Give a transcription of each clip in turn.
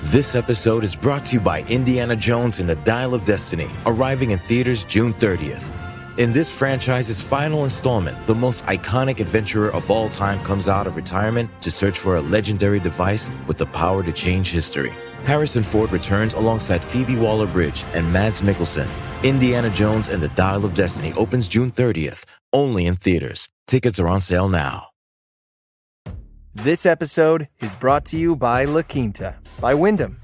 This episode is brought to you by Indiana Jones and the Dial of Destiny, arriving in theaters June 30th. In this franchise's final installment, the most iconic adventurer of all time comes out of retirement to search for a legendary device with the power to change history. Harrison Ford returns alongside Phoebe Waller-Bridge and Mads Mikkelsen. Indiana Jones and the Dial of Destiny opens June 30th, only in theaters. Tickets are on sale now. This episode is brought to you by La Quinta, by Wyndham.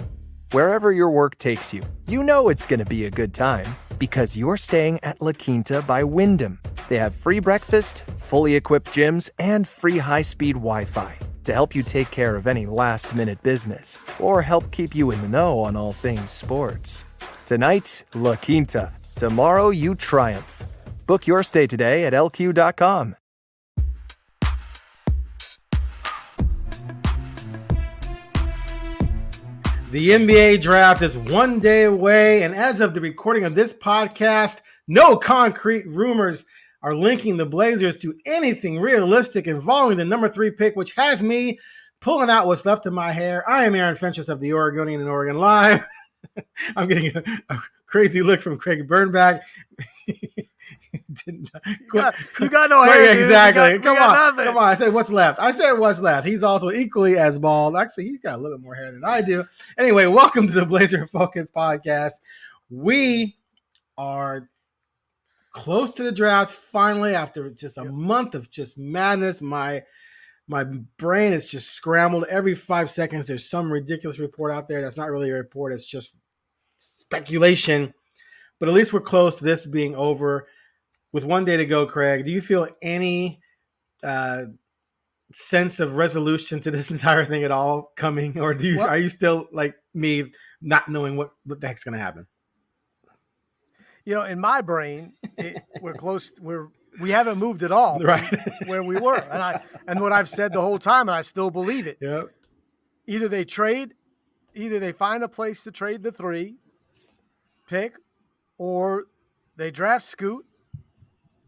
Wherever your work takes you, you know it's going to be a good time because you're staying at La Quinta by Wyndham. They have free breakfast, fully equipped gyms, and free high-speed Wi-Fi to help you take care of any last-minute business or help keep you in the know on all things sports. Tonight, La Quinta. Tomorrow, you triumph. Book your stay today at lq.com. The NBA draft is one day away, and as of the recording of this podcast, no concrete rumors are linking the Blazers to anything realistic involving the number 3 pick, which has me pulling out what's left of my hair. I am Fentress of the Oregonian and OregonLive. I'm getting a crazy look from Craig Birnbach. You got no hair. Exactly. Come on. I said what's left. He's also equally as bald. Actually, he's got a little bit more hair than I do. Anyway, welcome to the Blazer Focus podcast. We are close to the draft finally after just a month of just madness. My brain is just scrambled. Every 5 seconds, there's some ridiculous report out there that's not really a report. It's just speculation. But at least we're close to this being over. With one day to go, Craig, do you feel any sense of resolution to this entire thing at all coming? Or are you still like me, not knowing what the heck's going to happen? You know, in my brain, we're close. We haven't moved at all right where we were. And what I've said the whole time, and I still believe it. Yep. Either they find a place to trade the 3 pick, or they draft Scoot.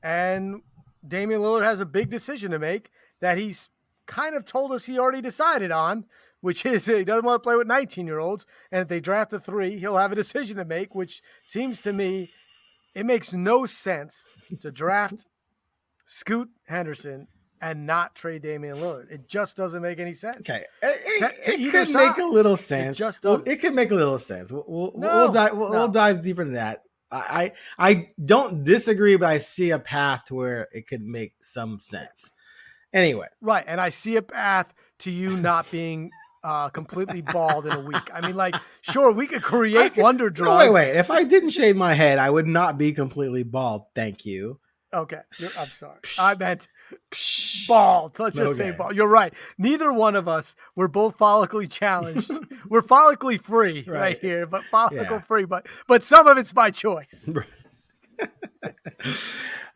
And Damian Lillard has a big decision to make that he's kind of told us he already decided on, which is he doesn't want to play with 19-year-olds. And if they draft the 3, he'll have a decision to make, which seems to me it makes no sense to draft Scoot Henderson and not trade Damian Lillard. It just doesn't make any sense. Okay. It could make a little sense. It just doesn't. It could make a little sense. We'll dive deeper into that. I don't disagree, but I see a path to where it could make some sense. Anyway. Right. And I see a path to you not being completely bald in a week. I mean, like, sure, we could create wonder drugs. Wait. If I didn't shave my head, I would not be completely bald. Thank you. Okay. I'm sorry. I meant bald. Let's just say bald. You're right. Neither one of us, we're both follically challenged. We're follically free right here, but follicle free. But some of it's by choice.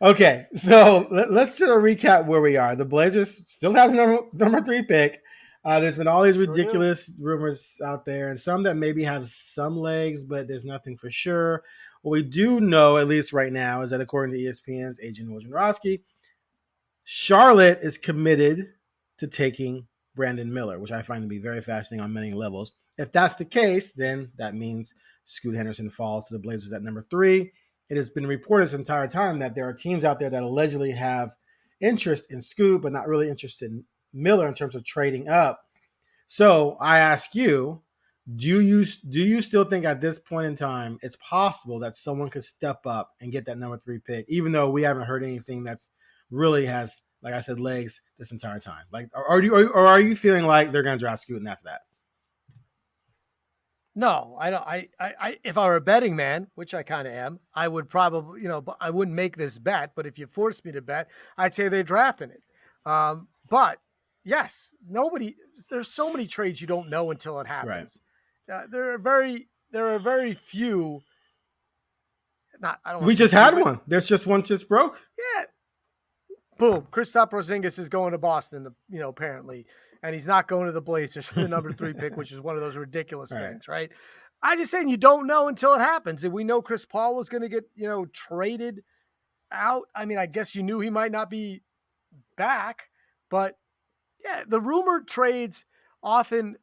Okay. So let's sort of recap where we are. The Blazers still have the number 3 pick. There's been all these ridiculous rumors out there, and some that maybe have some legs, but there's nothing for sure. What we do know, at least right now, is that according to ESPN's agent Wojnarowski, Charlotte is committed to taking Brandon Miller, which I find to be very fascinating on many levels. If that's the case, then that means Scoot Henderson falls to the Blazers at number 3. It has been reported this entire time that there are teams out there that allegedly have interest in Scoot, but not really interested in Miller in terms of trading up. So I ask you, do you still think at this point in time it's possible that someone could step up and get that number 3 pick, even though we haven't heard anything that's really has, like I said, legs this entire time? Like, are you feeling like they're going to draft Scoot and that's that? No, I don't. I if I were a betting man, which I kind of am, I would probably, I wouldn't make this bet. But if you forced me to bet, I'd say they're drafting it. But yes, there's so many trades you don't know until it happens. Right. There are very few. We just had one. There's just one just broke. Yeah. Boom. Kristaps Porzingis is going to Boston, apparently, and he's not going to the Blazers for the number 3 pick, which is one of those ridiculous things, right? I just saying you don't know until it happens. And we know Chris Paul was going to get, traded out. I mean, I guess you knew he might not be back, but yeah, the rumored trades often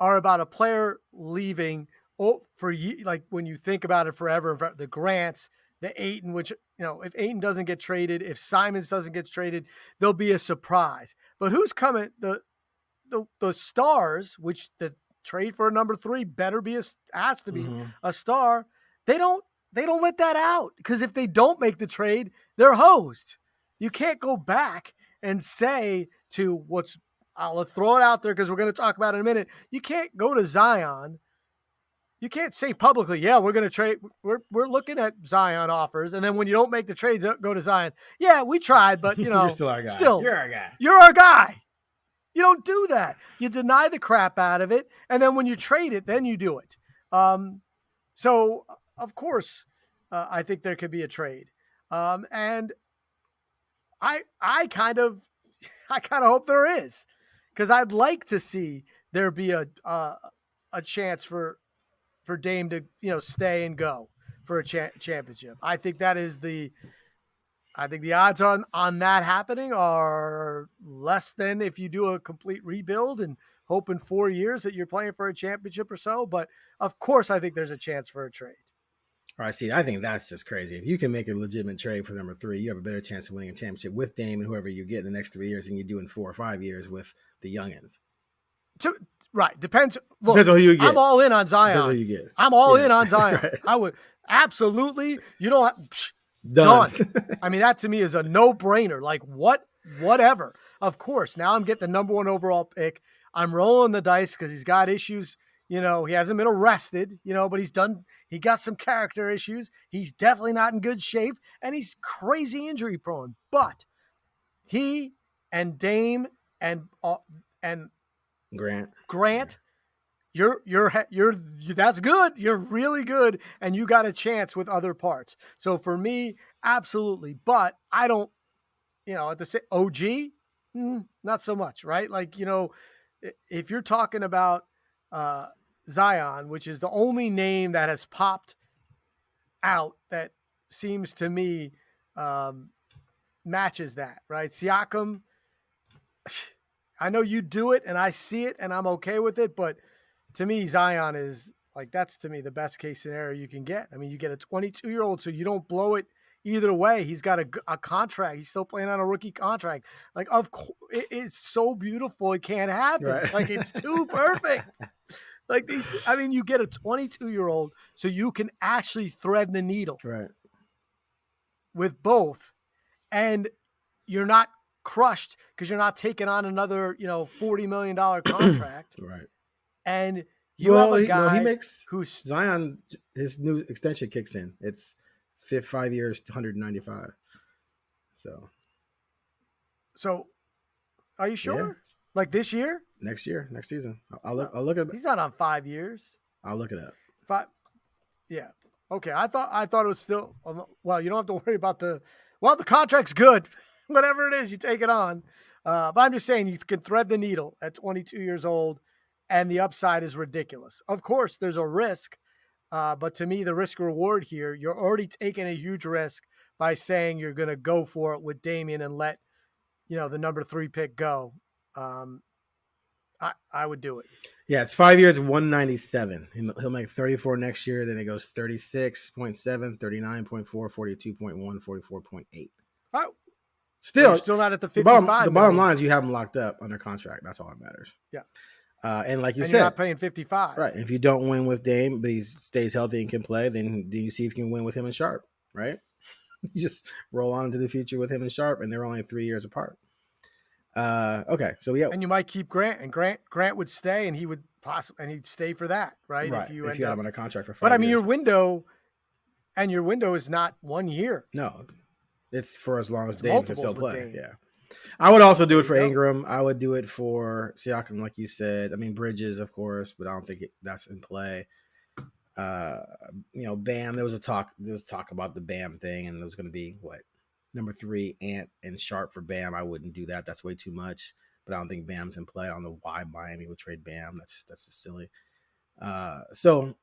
are about a player leaving like when you think about it forever, the Grants, the Ayton, which, if Ayton doesn't get traded, if Simons doesn't get traded, there'll be a surprise. But who's coming? The stars, which the trade for a number 3 has to be a star. They don't let that out, because if they don't make the trade, they're hosed. You can't go back and say to I'll throw it out there because we're going to talk about it in a minute. You can't go to Zion. You can't say publicly, yeah, we're going to trade. We're looking at Zion offers. And then when you don't make the trade, go to Zion. Yeah, we tried, but You're still our guy. You're our guy. You're our guy. You don't do that. You deny the crap out of it. And then when you trade it, then you do it. So of course, I think there could be a trade. And I kind of hope there is, because I'd like to see there be a chance for Dame to stay and go for a championship. I think that is I think the odds on that happening are less than if you do a complete rebuild and hope in 4 years that you're playing for a championship or so. But of course, I think there's a chance for a trade. All right, see, I think that's just crazy. If you can make a legitimate trade for number 3, you have a better chance of winning a championship with Dame and whoever you get in the next 3 years than you do in 4 or 5 years with the youngins. Right. Depends. Look, depends on who you get. I'm all in on Zion. Depends on who you get. I'm all in on Zion. Right. I would absolutely. You don't have, Done. I mean, that to me is a no-brainer. Like, whatever. Of course. Now I'm getting the number 1 overall pick. I'm rolling the dice because he's got issues. He hasn't been arrested, but he got some character issues. He's definitely not in good shape, and he's crazy injury prone. But he and Dame and Grant, you're that's good. You're really good, and you got a chance with other parts. So for me, absolutely. But I don't, at the same OG, not so much, right? Like, if you're talking about Zion, which is the only name that has popped out that seems to me matches that, right? Siakam, I know you do it and I see it and I'm okay with it, but to me, Zion is like, that's to me the best case scenario you can get. I mean, you get a 22-year-old, so you don't blow it either way. He's got a contract. He's still playing on a rookie contract. Like, of course, it's so beautiful. It can't happen. Right. Like, it's too perfect. Like you get a 22-year-old, so you can actually thread the needle. Right. With both, and you're not crushed because you're not taking on another, $40 million contract. Right. And you have a guy who's Zion, his new extension kicks in. It's 5 years, 195. So are you sure? Yeah. Like this year? Next season. I'll look at. He's not on 5 years. I'll look it up. 5. Yeah. Okay. I thought it was still. Well, you don't have to worry about the contract's good. Whatever it is, you take it on. But I'm just saying you can thread the needle at 22 years old, and the upside is ridiculous. Of course, there's a risk, but to me, the risk reward here, you're already taking a huge risk by saying you're going to go for it with Damian and let the number 3 pick go. I would do it. Yeah, it's 5 years, 197. He'll make 34 next year. Then it goes 36.7, 39.4, 42.1, 44.8. Oh, still not at the 55. The bottom line is you have him locked up under contract. That's all that matters. Yeah. And like you said, you're not paying 55. Right. If you don't win with Dame, but he stays healthy and can play, then you see if you can win with him and Sharp, right? You just roll on into the future with him and Sharp, and they're only 3 years apart. Okay, so and you might keep Grant, and Grant would stay, and he would he'd stay for that, right? Right. If you had him on a contract for 5 years. But I mean, your window is not 1 year. No, it's for as long as Dame can still play. Dame. Yeah, I would also do it for Ingram. I would do it for Siakam, like you said. I mean, Bridges, of course, but I don't think that's in play. Bam. There was talk about the Bam thing, and it was going to be number 3, Ant and Sharp for Bam. I wouldn't do that. That's way too much. But I don't think Bam's in play. I don't know why Miami would trade Bam. That's just silly. So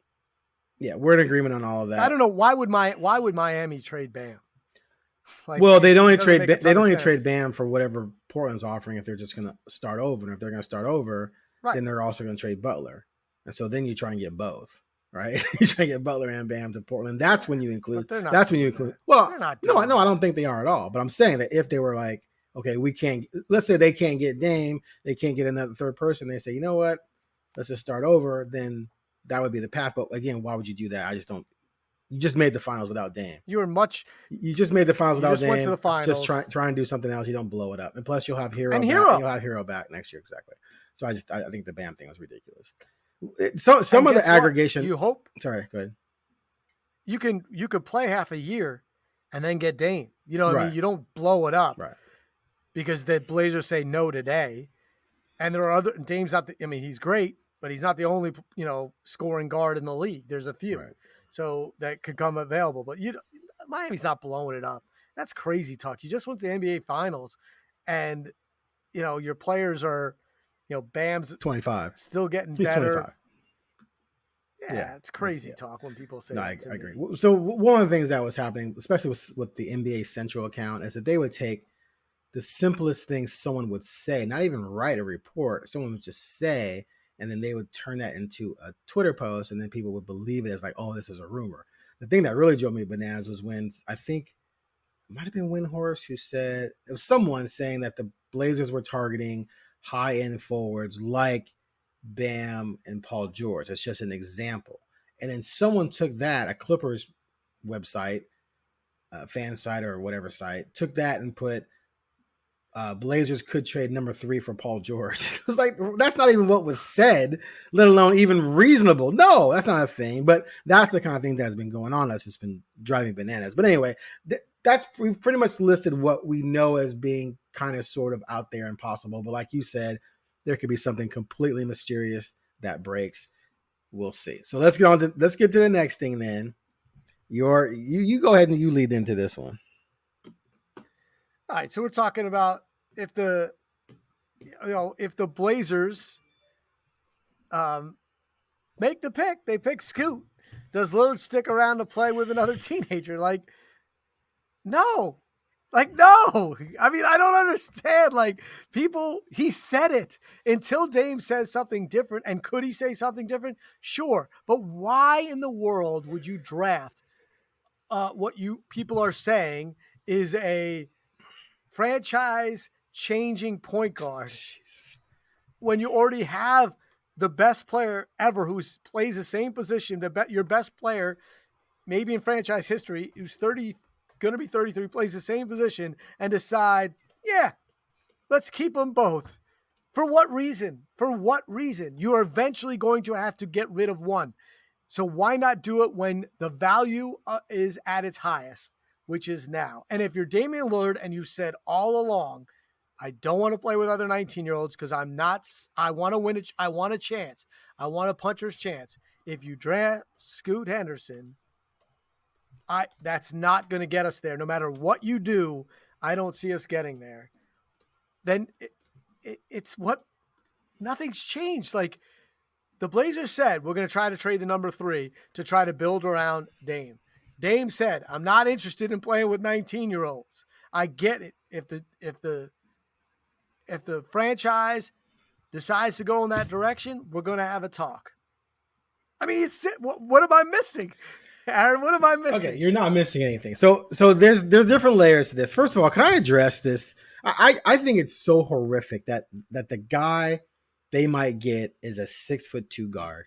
yeah, we're in agreement on all of that. I don't know why would Miami trade Bam? They'd only trade Bam for whatever Portland's offering if they're just going to start over. And if they're going to start over, Right. then they're also going to trade Butler. And so then you try and get both, right? You try and get Butler and Bam to Portland. That's when you include. That's when you include. Well, they're not no, I don't think they are at all. But I'm saying that if they were like, okay, we can't. Let's say they can't get Dame, they can't get another third person. They say, you know what? Let's just start over. Then that would be the path. But again, why would you do that? I just don't. You just made the finals without Dame. You just made the finals without Dame. Went to the finals. Just try and do something else. You don't blow it up. And plus, you'll have Hero. And back, Hero. And you'll have Hero back next year. Exactly. So I think the Bam thing was ridiculous. So some of the aggregation. You hope. Sorry, go ahead. You could play half a year, and then get Dame. You know what I mean? You don't blow it up, right? Because the Blazers say no today, and there are other Dame's not. He's great, but he's not the only scoring guard in the league. There's a few. Right. So that could come available. But Miami's not blowing it up. That's crazy talk. You just went to the NBA Finals, and your players are, Bam's 25, still getting He's better. 25. Yeah, it's crazy talk when people say. No, I agree. So one of the things that was happening, especially with the NBA Central account, is that they would take the simplest things someone would say, not even write a report. Someone would just say. And then they would turn that into a Twitter post, and then people would believe it as like, oh, this is a rumor. The thing that really drove me bananas was when I think it might have been Windhorst who said, it was someone saying that the Blazers were targeting high-end forwards like Bam and Paul George. That's just an example. And then someone took that, a Clippers website, fan site or whatever site, took that and put, Blazers could trade number 3 for Paul George. It was like, that's not even what was said, let alone even reasonable. No, that's not a thing. But that's the kind of thing that's been going on. That's just been driving bananas. But anyway, we've pretty much listed what we know as being kind of sort of out there and possible. But like you said, there could be something completely mysterious that breaks. We'll see. So let's get to the next thing then. You go ahead and you lead into this one. All right, so we're talking about if the Blazers make the pick, they pick Scoot. Does Lillard stick around to play with another teenager? No. I don't understand. He said it until Dame says something different. And could he say something different? Sure. But why in the world would you draft what you people are saying is a franchise changing point guard when you already have the best player ever who plays the same position, your best player maybe in franchise history who's going to be 33, plays the same position, and decide, let's keep them both. For what reason? You are eventually going to have to get rid of one. So why not do it when the value is at its highest, which is now? And if you're Damian Lillard and you said all along, I don't want to play with other 19-year-olds because I want to win. I want a chance. I want a puncher's chance. If you draft Scoot Henderson, that's not going to get us there. No matter what you do, I don't see us getting there. Then it's what nothing's changed. The Blazers said, we're going to try to trade the number 3 to try to build around Dame. Dame said, I'm not interested in playing with 19-year-olds. I get it. If the franchise decides to go in that direction, we're going to have a talk. What am I missing? Aaron, what am I missing? Okay, you're not missing anything. So there's different layers to this. First of all, can I address this? I think it's so horrific that the guy they might get is a 6'2" guard.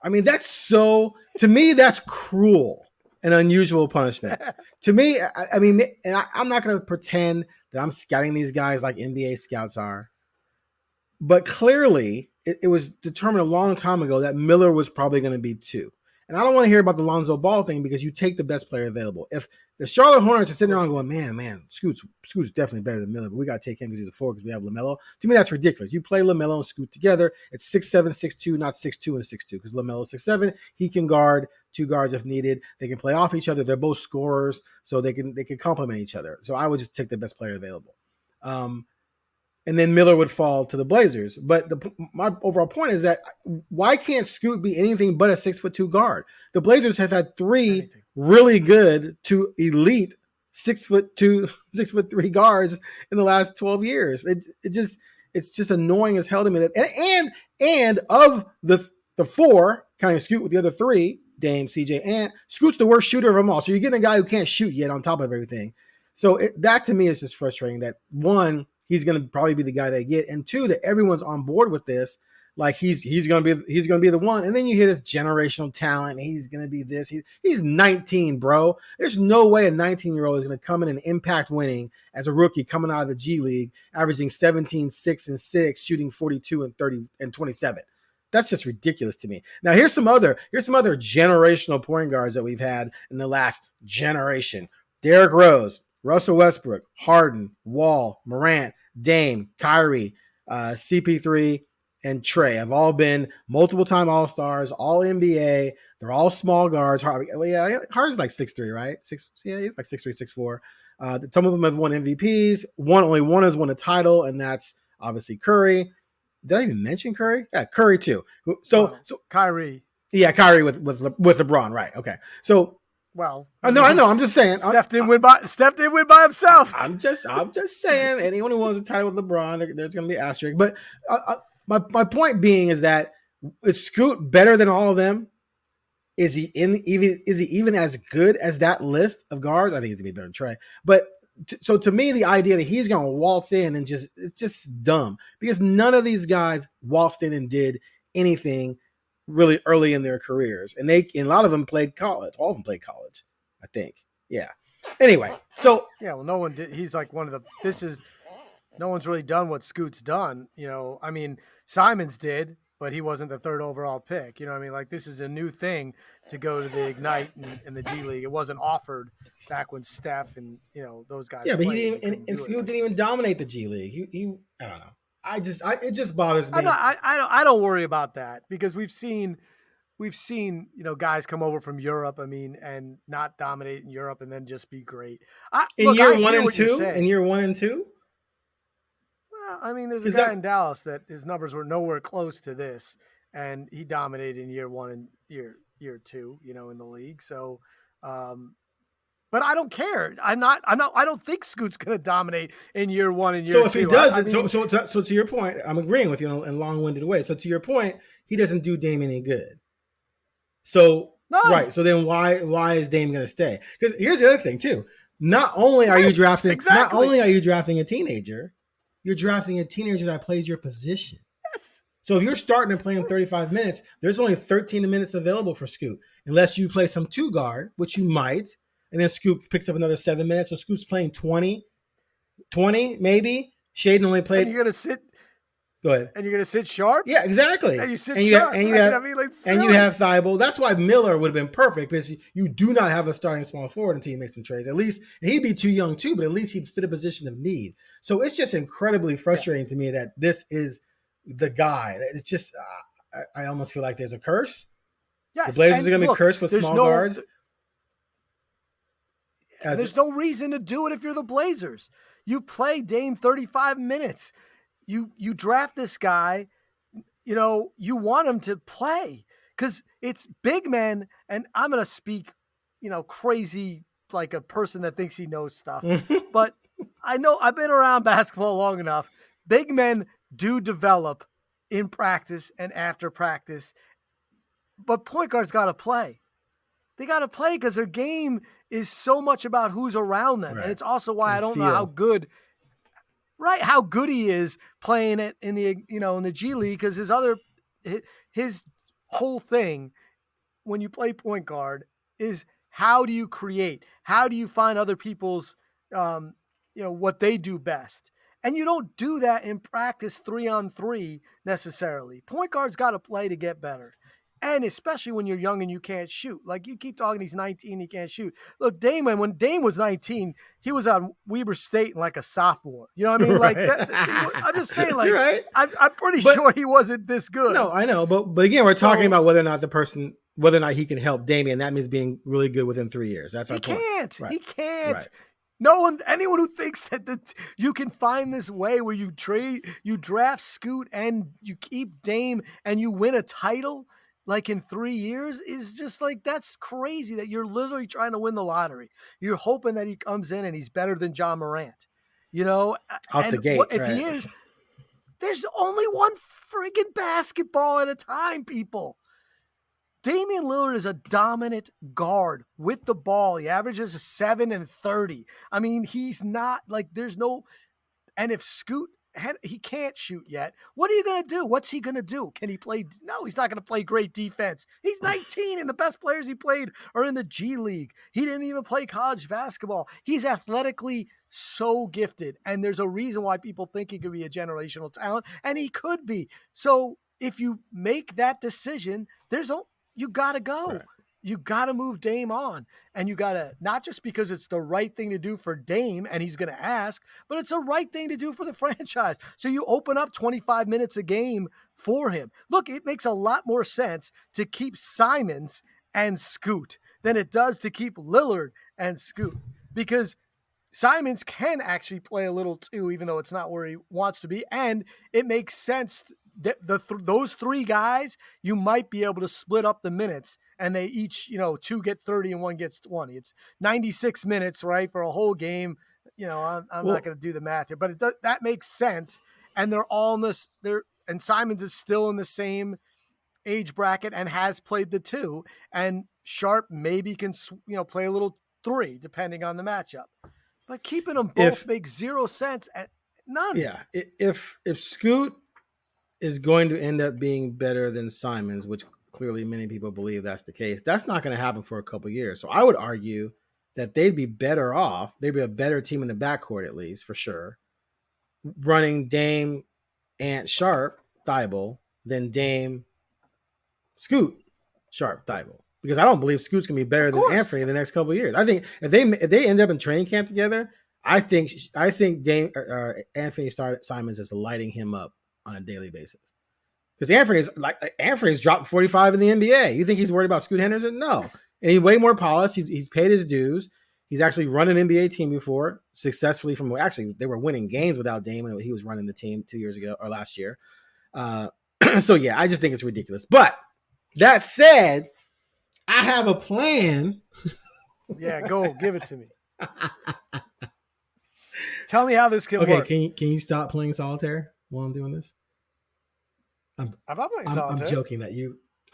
To me, that's cruel and unusual punishment. To me, I'm not going to pretend that I'm scouting these guys like NBA scouts are. But clearly, it was determined a long time ago that Miller was probably going to be 2. And I don't want to hear about the Lonzo Ball thing because you take the best player available. If the Charlotte Hornets are sitting around going, man, Scoot's definitely better than Miller, but we got to take him because he's a 4 because we have LaMelo. To me, that's ridiculous. You play LaMelo and Scoot together. It's 6'7", 6'2", not 6'2" and 6'2", because LaMelo's 6'7". He can guard 2 guards if needed. They can play off each other. They're both scorers, so they can complement each other. So I would just take the best player available. And then Miller would fall to the Blazers. But my overall point is that why can't Scoot be anything but a 6'2" guard? The Blazers have had 3 really good to elite 6'2", 6'3" guards in the last 12 years. It's just annoying as hell to me. And of the four, counting Scoot with the other three, Dame, CJ, and Scoot's the worst shooter of them all. So you're getting a guy who can't shoot yet on top of everything. So that to me is just frustrating that one, he's going to probably be the guy they get, and two, that everyone's on board with this. Like he's going to be the one. And then you hear this generational talent. He's going to be this. He's 19, bro. There's no way a 19-year-old is going to come in and impact winning as a rookie coming out of the G League, averaging 17, 6, and 6, shooting 42 and 30 and 27. That's just ridiculous to me. Now here's some other generational point guards that we've had in the last generation. Derrick Rose, Russell Westbrook, Harden, Wall, Morant, Dame, Kyrie, CP3, and Trey have all been multiple-time All-Stars, all NBA. They're all small guards. Harden's like 6'3", right? He's like 6'3", 6'4". Some of them have won MVPs. Only one has won a title, and that's obviously Curry. Did I even mention Curry? Yeah, Curry too. So Kyrie. Yeah, Kyrie with LeBron, right? Okay. So well, I know. I'm just saying. Steph didn't win by himself. I'm just saying. Anyone who wants a title with LeBron, there's going to be an asterisk. But my point being is that is Scoot better than all of them? Is he even as good as that list of guards? I think he's going to be better than Trey. But so to me, the idea that he's going to waltz in and it's just dumb, because none of these guys waltzed in and did anything really early in their careers. And a lot of them played college. All of them played college, I think. Yeah. Anyway, so yeah, well, no one did. He's like no one's really done what Scoot's done. I mean, Simons did, but he wasn't the third overall pick. You know what I mean? Like, this is a new thing to go to the Ignite in the G League. It wasn't offered back when Steph and, those guys. Yeah, but he didn't, and Scoot didn't even dominate the G League. He I don't know. It just bothers me. I don't worry about that, because we've seen, guys come over from Europe, and not dominate in Europe and then just be great. In year 1 and 2? Well, I mean, there's a guy in Dallas that his numbers were nowhere close to this, and he dominated in year 1 and year 2, in the league. So, but I don't care. I don't think Scoot's going to dominate in year 1 and year 2. So if he doesn't, so to your point, I'm agreeing with you in a long-winded way. So to your point, he doesn't do Dame any good. So no. Right. So then why is Dame going to stay? Because here's the other thing too. Not only are you drafting a teenager, you're drafting a teenager that plays your position. Yes. So if you're starting to play him 35 minutes, there's only 13 minutes available for Scoot, unless you play some 2 guard, which you might, and then Scoot picks up another 7 minutes. So Scoot's playing 20 maybe. Shaden only played. And you're gonna sit. Go ahead. And you're gonna sit sharp. Yeah, exactly. And you sit sharp. And you have Thibault. That's why Miller would have been perfect, because you do not have a starting small forward until you make some trades. At least, and he'd be too young too, but at least he'd fit a position of need. So it's just incredibly frustrating to me that this is the guy. It's just I almost feel like there's a curse. Yes, the Blazers are going to be cursed with small guards. There's no reason to do it if you're the Blazers. You play Dame 35 minutes. You draft this guy, you want him to play, because it's big men, and I'm going to speak, crazy like a person that thinks he knows stuff. But I know I've been around basketball long enough. Big men do develop in practice and after practice, but point guards got to play. They got to play because their game is so much about who's around them. Right. And it's also why I don't know how good he is playing it in the, in the G League, because his whole thing when you play point guard is, how do you create? How do you find other people's, what they do best? And you don't do that in practice 3-on-3 necessarily. Point guards got to play to get better. And especially when you're young and you can't shoot. Like, you keep talking, he's 19, he can't shoot. Look, when Dame was 19, he was on Weber State like a sophomore. You know what I mean? Like, I'm just saying, like, right. I'm pretty sure he wasn't this good. No, I know. But again, we're talking about whether or not he can help Damian. That means being really good within 3 years. That's our point. He can't. Right. Anyone who thinks that you can find this way where you draft Scoot and you keep Dame and you win a title like in 3 years is just like, that's crazy, that you're literally trying to win the lottery. You're hoping that he comes in and he's better than John Morant, Out the gate. If he is, There's only one friggin' basketball at a time, people. Damian Lillard is a dominant guard with the ball. He averages a 7 and 30. I mean, he's not like there's no. And if Scoot, he can't shoot yet. What are you going to do? What's he going to do? Can he play? No, he's not going to play great defense. He's 19 and the best players he played are in the G League. He didn't even play college basketball. He's athletically so gifted. And there's a reason why people think he could be a generational talent, and he could be. So if you make that decision, you got to go. Right. You got to move Dame on, and you got to, not just because it's the right thing to do for Dame and he's going to ask, but it's the right thing to do for the franchise. So you open up 25 minutes a game for him. Look, it makes a lot more sense to keep Simons and Scoot than it does to keep Lillard and Scoot, because Simons can actually play a little too, even though it's not where he wants to be. And it makes sense those three guys, you might be able to split up the minutes, and they each, two get 30 and one gets 20. It's 96 minutes, right, for a whole game. I'm not going to do the math here, but that makes sense. And they're all in this. And Simons is still in the same age bracket and has played the two. And Sharp maybe can, play a little three depending on the matchup. But keeping them both makes zero sense. None. Yeah, if Scoot is going to end up being better than Simons, which clearly many people believe that's the case, that's not going to happen for a couple of years. So I would argue that they'd be better off. They'd be a better team in the backcourt, at least, for sure, running Dame, Ant, Sharp, Thibault, than Dame, Scoot, Sharp, Thibault. Because I don't believe Scoot's going to be better than Anthony in the next couple of years. I think if they end up in training camp together, I think Anthony Simons is lighting him up on a daily basis, because Anthony's dropped 45 in the NBA. You think he's worried about Scoot Henderson? No, and he's way more polished. He's paid his dues. He's actually run an NBA team before successfully. They were winning games without Dame when he was running the team 2 years ago or last year. So yeah, I just think it's ridiculous. But that said, I have a plan. Yeah, go give it to me. Tell me how this can work. Can you stop playing solitaire while I'm doing this? I'm not playing solitaire.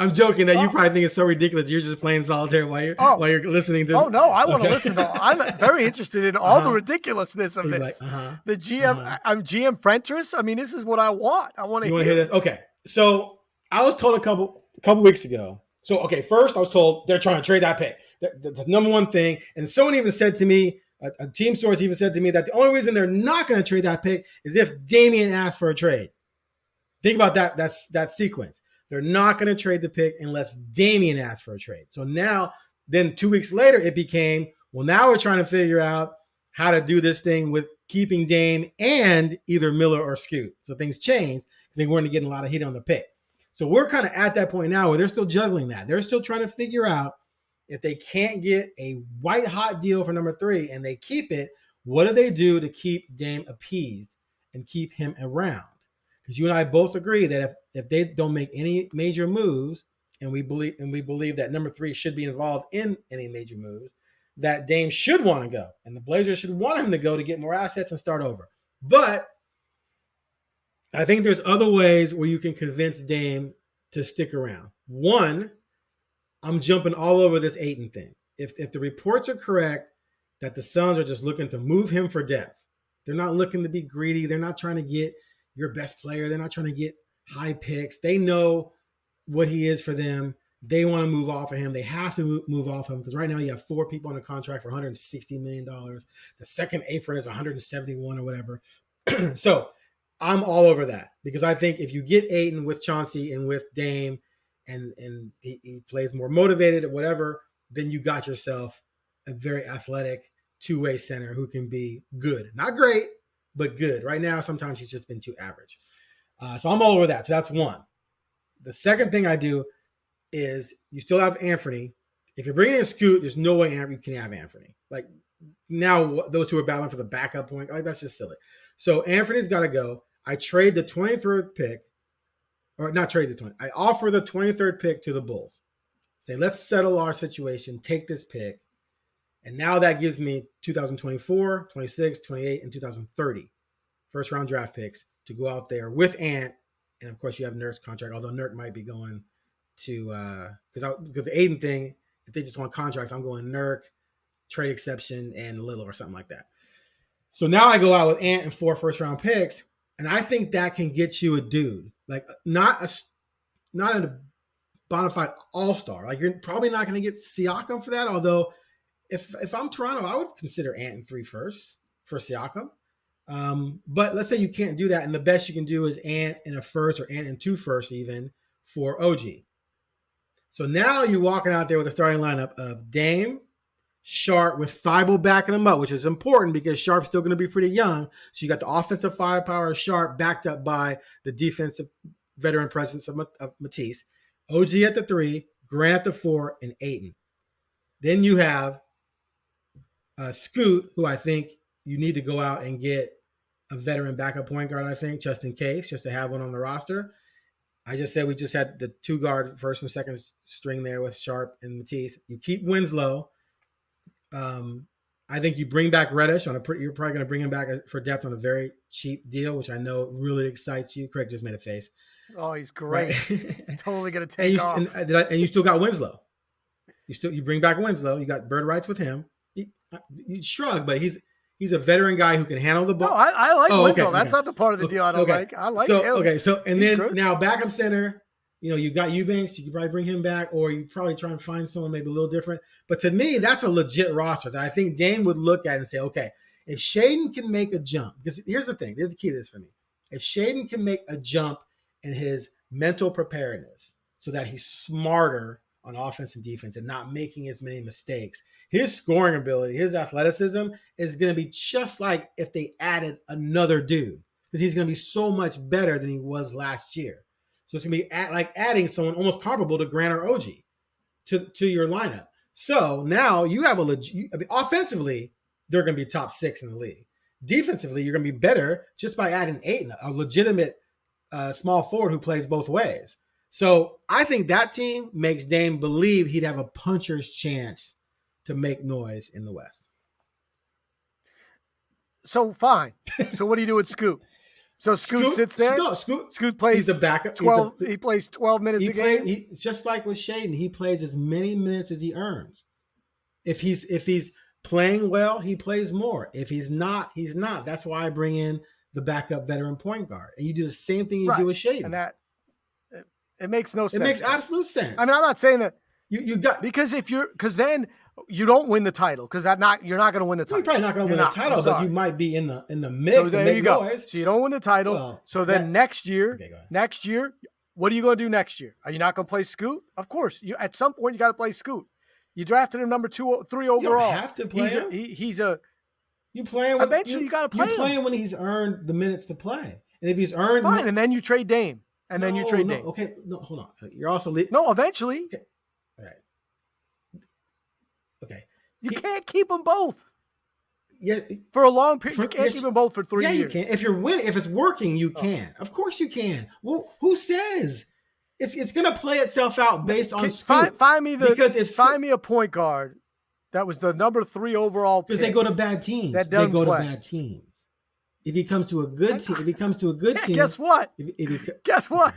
I'm joking that you probably think it's so ridiculous. You're just playing solitaire while you're listening to. Oh no, I want to listen to. I'm very interested in all the ridiculouss of this. The GM, I'm GM Fentress. I mean, this is what I want. I want to. You want to hear this? Okay, so I was told a couple weeks ago. So first I was told they're trying to trade that pick. That's the number one thing. And someone even said to me, a team source even said to me that the only reason they're not going to trade that pick is if Damian asks for a trade. Think about that. That's that sequence. They're not going to trade the pick unless Damian asks for a trade. So then 2 weeks later, it became, well, now we're trying to figure out how to do this thing with keeping Dame and either Miller or Scoot. So things changed because they weren't getting a lot of heat on the pick. So we're kind of at that point now where they're still juggling that. They're still trying to figure out, if they can't get a white hot deal for number 3 and they keep it, what do they do to keep Dame appeased and keep him around? Because you and I both agree that if they don't make any major moves, and we believe that number 3 should be involved in any major moves, that Dame should want to go, and the Blazers should want him to go to get more assets and start over. But I think there's other ways where you can convince Dame to stick around. One, I'm jumping all over this Ayton thing. If the reports are correct that the Suns are just looking to move him for depth, they're not looking to be greedy. They're not trying to get your best player. They're not trying to get high picks. They know what he is for them. They want to move off of him. They have to move off of him because right now you have 4 people on a contract for $160 million. The second apron is $171 or whatever. So I'm all over that because I think if you get Ayton with Chauncey and with Dame and he plays more motivated or whatever, then you got yourself a very athletic two-way center who can be good. Not great, but good. Right now, sometimes he's just been too average. So I'm all over that. So that's one. The second thing I do is you still have Anthony. If you're bringing in Scoot, there's no way you can have Anthony. Like now, those who are battling for the backup point, that's just silly. So Anthony's got to go. I trade the 23rd pick, or not trade the 20. I offer the 23rd pick to the Bulls. Say, let's settle our situation, take this pick. And now that gives me 2024, 26, 28, and 2030 first-round draft picks to go out there with Ant, and of course you have Nurk's contract. Although Nurk might be going to because the Aiden thing, if they just want contracts, I'm going Nurk, trade exception, and Lillard or something like that. So now I go out with Ant and 4 first-round picks, and I think that can get you a dude, like not a bona fide all-star. Like you're probably not going to get Siakam for that. Although if I'm Toronto, I would consider Ant and 3 firsts for Siakam. But let's say you can't do that, and the best you can do is Ant and a first or Ant and 2 firsts even for OG. So now you're walking out there with a starting lineup of Dame, Sharp with Thibault backing him up, which is important because Sharp's still going to be pretty young. So you got the offensive firepower of Sharp backed up by the defensive veteran presence of Matisse. OG at the 3, Grant at the 4, and Ayton. Then you have Scoot, who I think you need to go out and get a veteran backup point guard, I think, just in case, just to have one on the roster. I just said we just had the 2 guard first and second string there with Sharp and Matisse. You keep Winslow. I think you bring back Reddish you're probably going to bring him back for depth on a very cheap deal, which I know really excites you. Craig just made a face. Oh, he's great. Right? Totally going to take off. And you still got Winslow. You bring back Winslow. You got bird rights with him. You shrug, but he's a veteran guy who can handle the ball. No, I like Winslow. Okay, That's not the part of the deal I don't like. I like him. Okay, so and He's then good. now backup center, you got Eubanks. You could probably bring him back, or you probably try and find someone maybe a little different. But to me, that's a legit roster that I think Dame would look at and say, okay, if Shaedon can make a jump, because here's the thing, here's the key to this for me. If Shaedon can make a jump in his mental preparedness so that he's smarter on offense and defense and not making as many mistakes, his scoring ability, his athleticism is going to be just like if they added another dude, because he's going to be so much better than he was last year. So it's going to be like adding someone almost comparable to Grant or OG to your lineup. So now you have offensively, they're going to be top 6 in the league. Defensively, you're going to be better just by adding Ayton, a legitimate small forward who plays both ways. So I think that team makes Dame believe he'd have a puncher's chance to make noise in the West. So fine. So what do you do with Scoot? So Scoot sits there. No, Scoot plays he's the backup. 12. He plays 12 minutes a game. Just like with Shaedon, he plays as many minutes as he earns. If he's playing well, he plays more. If he's not, he's not. That's why I bring in the backup veteran point guard, and you do the same thing you do with Shaedon. And that it makes no sense. It makes absolute sense. I mean, I'm not saying that you got because then you don't win the title because you're not going to win the title. You're probably not going to win the title, but you might be in the mix. So there you go. Noise. So you don't win the title. Well, so then next year, what are you going to do next year? Are you not going to play Scoot? Of course. You at some point you got to play Scoot. You drafted him number 2, 3 overall. You don't have to play him. You playing. Eventually, you got to play him. You're playing when he's earned the minutes to play, and if he's earned, fine. And then you trade Dame, and then you trade Dame. Okay, no, hold on. You're also no. Eventually, okay. All right. Okay. You can't keep them both. Yeah, for a long period. You can't keep them both for 3 years. Yeah, you can. If you're winning, if it's working, you can. Of course, you can. Well, who says? It's going to play itself out based on Scoot. Find me a point guard that was the number 3 overall pick. Because they go to bad teams. That doesn't to play. Bad teams. If he comes to a good team, team. Guess what? Guess what?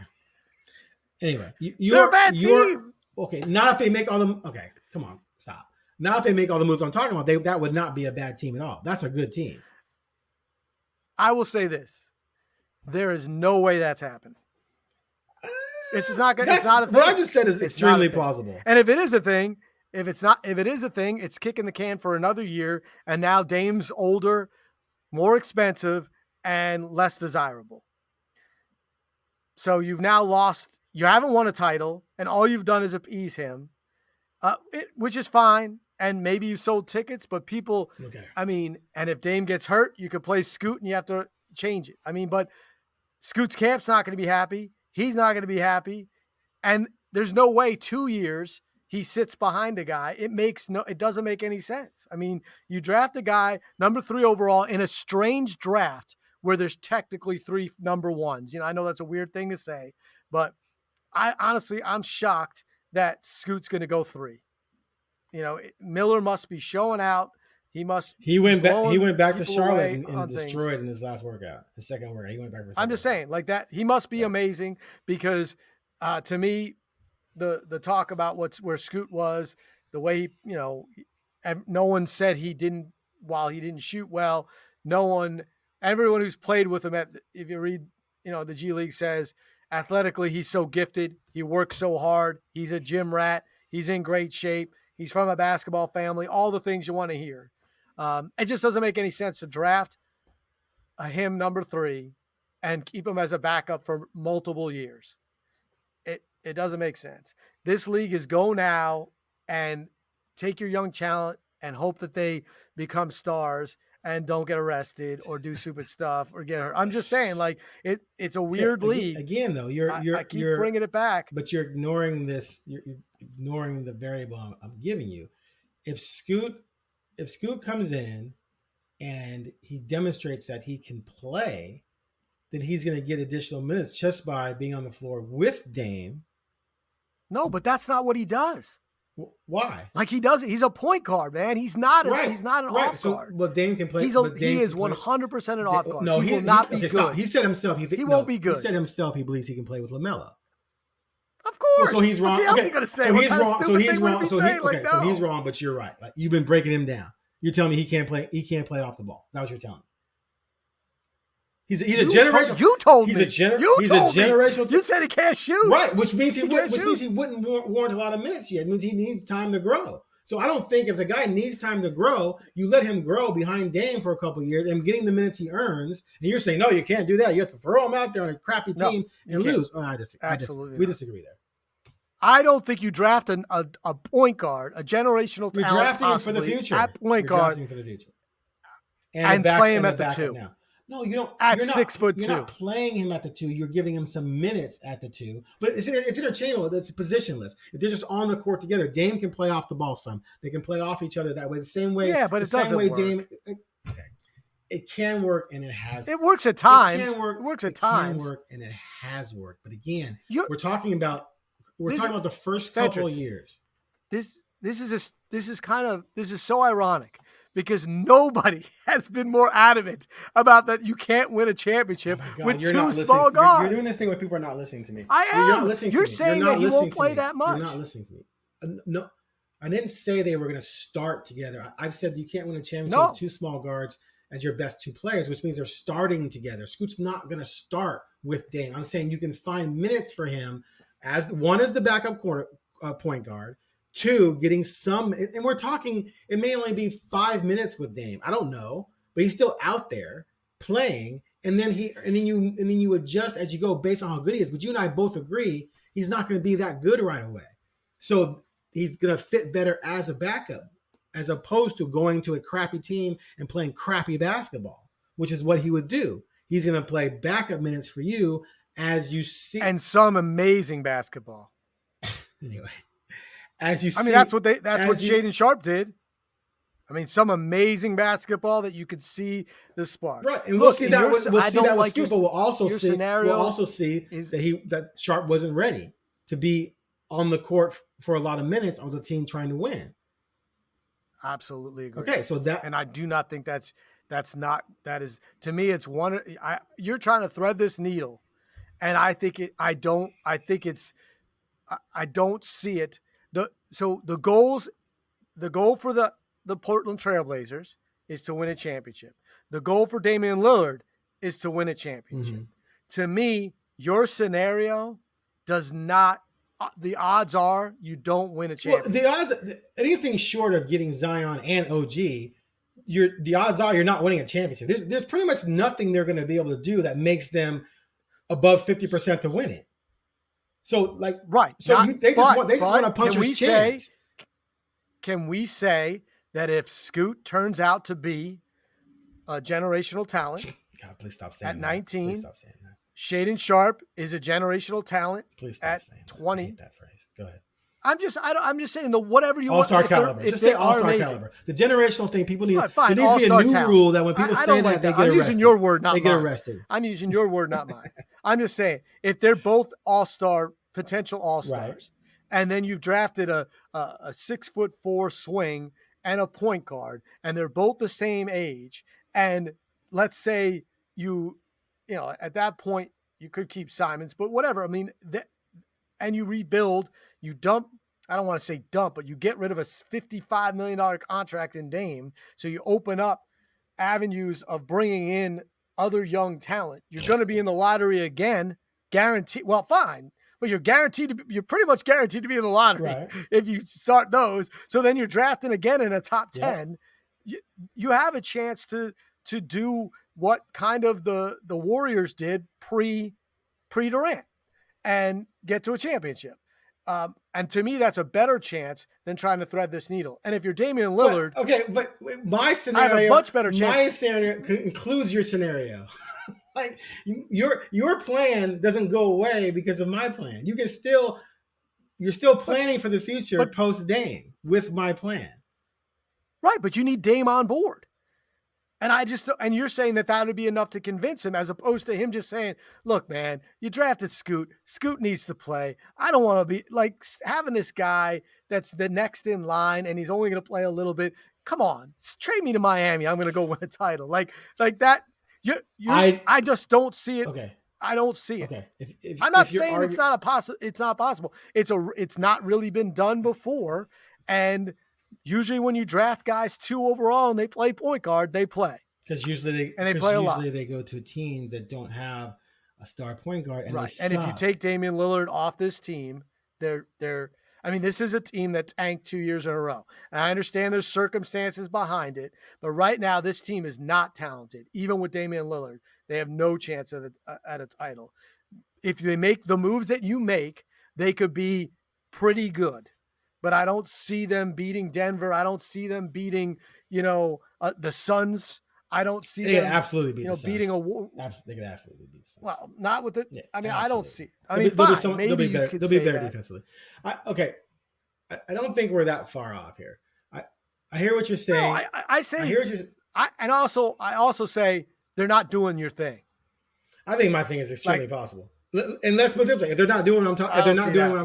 Anyway, they're a bad team. Okay, not if they make all them. Okay, come on, stop. Now, if they make all the moves I'm talking about, that would not be a bad team at all. That's a good team. I will say this: there is no way that's happened. It's just not. It's not a thing. What I just said is extremely plausible. And if it is a thing, if it is a thing, it's kicking the can for another year. And now Dame's older, more expensive, and less desirable. So you've now lost. You haven't won a title, and all you've done is appease him, which is fine. And maybe you sold tickets, but people. I mean, and if Dame gets hurt, you could play Scoot, and you have to change it. I mean, but Scoot's camp's not going to be happy. He's not going to be happy. And there's no way 2 years he sits behind a guy. It doesn't make any sense. I mean, you draft a guy number 3 overall in a strange draft where there's technically 3 number 1s. I know that's a weird thing to say, but I'm shocked that Scoot's going to go 3. Miller must be showing out he must. He went back. He went back to people Charlotte away and on destroyed things. in his last workout, his second workout. He went back for. I'm just saying, like that. He must be amazing because, to me, the talk about where Scoot was, the way he, and no one said he didn't while he didn't shoot well. No one, everyone who's played with him if you read, the G League says athletically he's so gifted. He works so hard. He's a gym rat. He's in great shape. He's from a basketball family. All the things you want to hear. It just doesn't make any sense to draft him number 3 and keep him as a backup for multiple years. It doesn't make sense. This league is go now and take your young talent and hope that they become stars and don't get arrested or do stupid stuff or get hurt. I'm just saying, like it's a weird league. Again, though, I keep bringing it back, but you're ignoring this. You're ignoring the variable I'm giving you. If Scoot comes in and he demonstrates that he can play, then he's going to get additional minutes just by being on the floor with Dame. No, but that's not what he does. Why? Like he does it. He's a point guard, man. He's not. He's not an off guard. Well, Dame can play. He is 100% an off guard. No, he will not be good. Stop. He said himself. He won't be good. He said himself. He believes he can play with LaMelo. Of course. So he's wrong. What's else he going to say? So What he's kind wrong. of stupid thing would he be saying? So he's wrong, but you're right. Like you've been breaking him down. You're telling me he can't play. He can't play off the ball. That's what you're telling me. He's a generational. You told me. He's a generational. You said he can't shoot. Right, which means he wouldn't warrant a lot of minutes yet. It means he needs time to grow. So I don't think if the guy needs time to grow, you let him grow behind Dame for a couple of years and getting the minutes he earns. And you're saying, no, you can't do that. You have to throw him out there on a crappy team and lose. Oh, I disagree. Absolutely. We disagree there. I don't think you draft a point guard, a generational talent. You're drafting him for the future. At point guard. For the future. And play him at the 2. Now. No, you don't. At you're 6'2". You're not playing him at the 2. You're giving him some minutes at the 2. But it's interchangeable. It's positionless. If they're just on the court together, Dame can play off the ball some. They can play off each other that way. The same way. Yeah, but it doesn't work. Dame. Okay. It can work, and it has. It works at times. It can work. It works at times. It can work, and it has worked. But again, we're talking about the first couple of years. This is so ironic. Because nobody has been more adamant about that you can't win a championship with 2 small guards. You're doing this thing where people are not listening to me. I am. You're not listening You're to me. saying that he won't play that much. You're not listening to me. No, I didn't say they were going to start together. I've said you can't win a championship with 2 small guards as your best 2 players, which means they're starting together. Scoot's not going to start with Dame. I'm saying you can find minutes for him as the backup point guard. 2, getting some, and we're talking, it may only be 5 minutes with Dame. I don't know, but he's still out there playing. And then you adjust as you go based on how good he is. But you and I both agree he's not going to be that good right away. So he's going to fit better as a backup, as opposed to going to a crappy team and playing crappy basketball, which is what he would do. He's going to play backup minutes for you as you see, and some amazing basketball. Anyway. As you see, that's what Shaedon Sharpe did. I mean, some amazing basketball that you could see the spark. Right, and we'll see that with Scoot, but we'll also see that Sharpe wasn't ready to be on the court for a lot of minutes on the team trying to win. Absolutely agree. Okay, so and I do not think that is to me. It's one. You're trying to thread this needle, and I don't see it. The goal for the Portland Trailblazers is to win a championship. The goal for Damian Lillard is to win a championship. Mm-hmm. To me, your scenario does not. The odds are you don't win a championship. Well, the odds, anything short of getting Zion and OG, the odds are you're not winning a championship. There's pretty much nothing they're going to be able to do that makes them above 50% to win it. So right. So they just want to punch his chance. Can we say that if Scoot turns out to be a generational talent, God, please stop saying at that. 19, please stop saying that. Shaedon Sharpe is a generational talent please stop at saying 20. I hate that phrase. Go ahead. I'm just saying whatever you all-star want. Caliber. Just say all-star caliber. The generational thing, people need. There needs to be a new talent. rule that when people say that, they get arrested. I'm using your word, not they mine. Get arrested. I'm using your word, not mine. I'm just saying if they're both all-star, potential all-stars, right. and then you've drafted a 6'4" swing and a point guard, and they're both the same age, and let's say at that point you could keep Simons, but whatever. I mean, and you rebuild, you dump. I don't want to say dump, but you get rid of a $55 million contract in Dame, so you open up avenues of bringing in other young talent. You're going to be in the lottery again, guaranteed. Well, fine, but you're pretty much guaranteed to be in the lottery if you start those. So then you're drafting again in a top 10. You have a chance to do what kind of the Warriors did pre-Durant and get to a championship. And to me, that's a better chance than trying to thread this needle. And if you're Damian Lillard, but my scenario, I have a much better chance. My scenario includes your scenario. Like your plan doesn't go away because of my plan. You're still planning for the future post Dame with my plan. Right, but you need Dame on board. And you're saying that would be enough to convince him, as opposed to him just saying, look, man, you drafted Scoot. Scoot needs to play. I don't want to be like having this guy that's the next in line and he's only going to play a little bit. Come on, trade me to Miami. I'm going to go win a title. Like that. I just don't see it. Okay. I don't see it. Okay. I'm not saying it's not possible. It's not really been done before. And usually when you draft guys 2 overall and they play point guard, they play. Because usually they play a lot. They go to teams that don't have a star point guard. And right. And if you take Damian Lillard off this team, this is a team that tanked 2 years in a row. And I understand there's circumstances behind it, but right now this team is not talented. Even with Damian Lillard, they have no chance at a title. If they make the moves that you make, they could be pretty good. But I don't see them beating Denver. I don't see them beating, the Suns. I don't see them absolutely beat beating a. They could absolutely beat the Suns. Well, not with it. Yeah, I don't see. Maybe they'll be better defensively. I don't think we're that far off here. I hear what you're saying. No, I say. I hear what you're. I also say they're not doing your thing. I think my thing is extremely possible. And let's put it this way: if they're not doing what I'm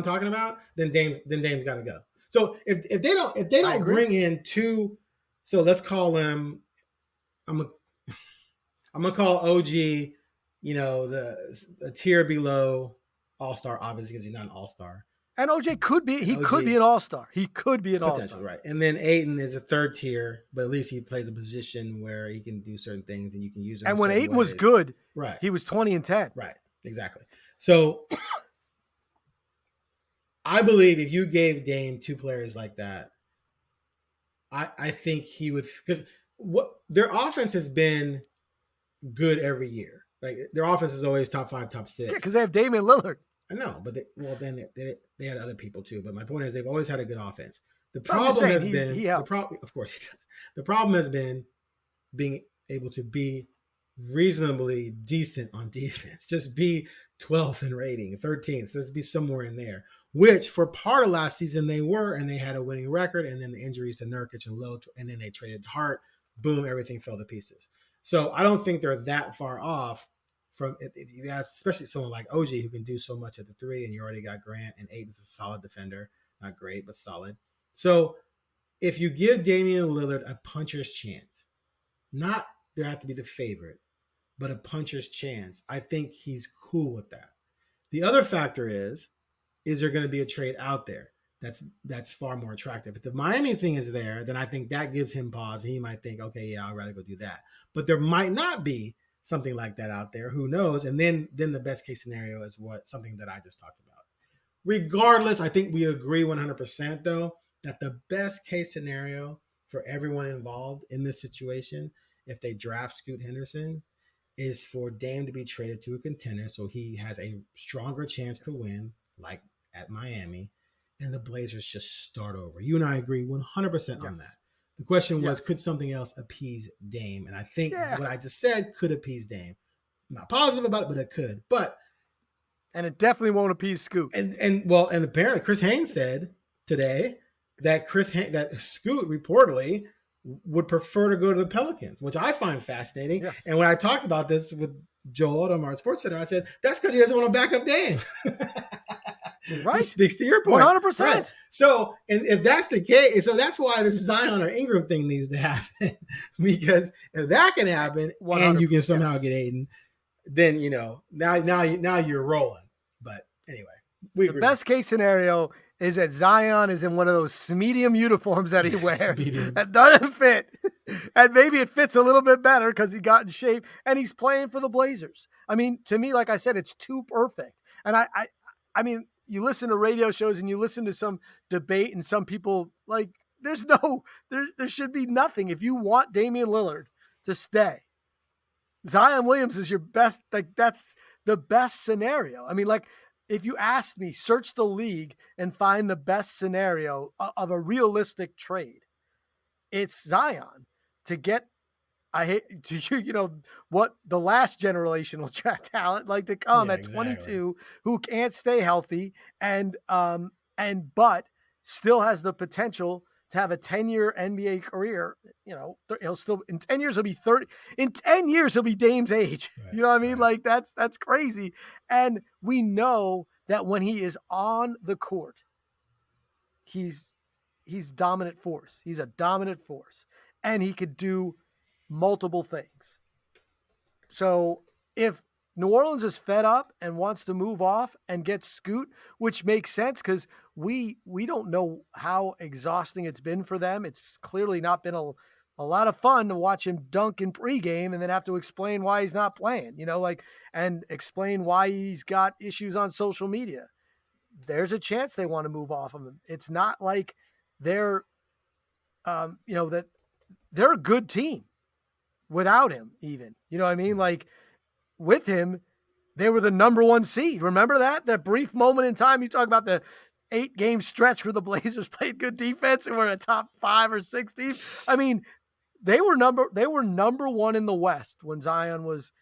talking about, then Dame's got to go. So if they don't bring in 2, so let's call them. I'm gonna call OG, the tier below All-Star, obviously because he's not an All-Star. And OJ could be an All-Star. He could be an All-Star, right? And then Ayton is a 3rd tier, but at least he plays a position where he can do certain things and you can use him. And when Ayton was good, right, he was 20 and 10. Right. Exactly. So I believe if you gave Dame 2 players like that, I think he would, because their offense has been good every year. Like their offense is always top 5, top 6. Yeah, because they have Damian Lillard. I know, but they had other people too. But my point is they've always had a good offense. The problem has been, of course he does. The problem has been being able to be reasonably decent on defense. Just be 12th in rating, 13th. So just be somewhere in there, which for part of last season they were, and they had a winning record. And then the injuries to Nurkic and Lowe, and then they traded Hart. Boom, everything fell to pieces. So I don't think they're that far off from, if you ask, especially someone like OG who can do so much at the 3, and you already got Grant, and Aiden's a solid defender. Not great, but solid. So if you give Damian Lillard a puncher's chance, not there have to be the favorite, but a puncher's chance, I think he's cool with that. The other factor is there going to be a trade out there that's far more attractive? If the Miami thing is there, then I think that gives him pause. He might think, okay, yeah, I'd rather go do that. But there might not be something like that out there. Who knows? And then the best case scenario is something that I just talked about. Regardless, I think we agree 100% though that the best case scenario for everyone involved in this situation, if they draft Scoot Henderson, is for Dame to be traded to a contender so he has a stronger chance to win, like at Miami, and the Blazers just start over. You and I agree 100% on that. The question was, could something else appease Dame? And I think what I just said could appease Dame. I'm not positive about it, but it could. And it definitely won't appease Scoot. And apparently Chris Haynes said today that Scoot reportedly would prefer to go to the Pelicans, which I find fascinating. Yes. And when I talked about this with Joel Odom, our Sports Center, I said, that's because he doesn't want to back up Dame. Right. He speaks to your point. 100%. Right. So, and if that's the case, so that's why this Zion or Ingram thing needs to happen. Because if that can happen and you can somehow get Aiden, then now you're rolling. But anyway, the best case scenario is that Zion is in one of those medium uniforms that he wears that doesn't fit. And maybe it fits a little bit better because he got in shape and he's playing for the Blazers. I mean, to me, like I said, it's too perfect. And I mean, you listen to radio shows and you listen to some debate and some people like there should be nothing. If you want Damian Lillard to stay, Zion Williams is your best. Like that's the best scenario. I mean, like if you asked me, search the league and find the best scenario of a realistic trade, it's Zion to get. I hate to what the last generational talent like to come at 22 who can't stay healthy and but still has the potential to have a 10-year NBA career. He'll still in 10 years he'll be 30. In 10 years he'll be Dame's age. Right, you know what I mean? Right. Like that's crazy. And we know that when he is on the court, he's dominant force. He's a dominant force, and he could do multiple things. So if New Orleans is fed up and wants to move off and get Scoot, which makes sense because we don't know how exhausting it's been for them. It's clearly not been a lot of fun to watch him dunk in pregame and then have to explain why he's not playing, and explain why he's got issues on social media. There's a chance they want to move off of him. It's not like they're, that they're a good team without him even, you know what I mean? Like with him, they were the number 1 seed. Remember that brief moment in time, you talk about the 8-game stretch where the Blazers played good defense and were a top 5 or 6 team. I mean, they were number 1 in the West when Zion was,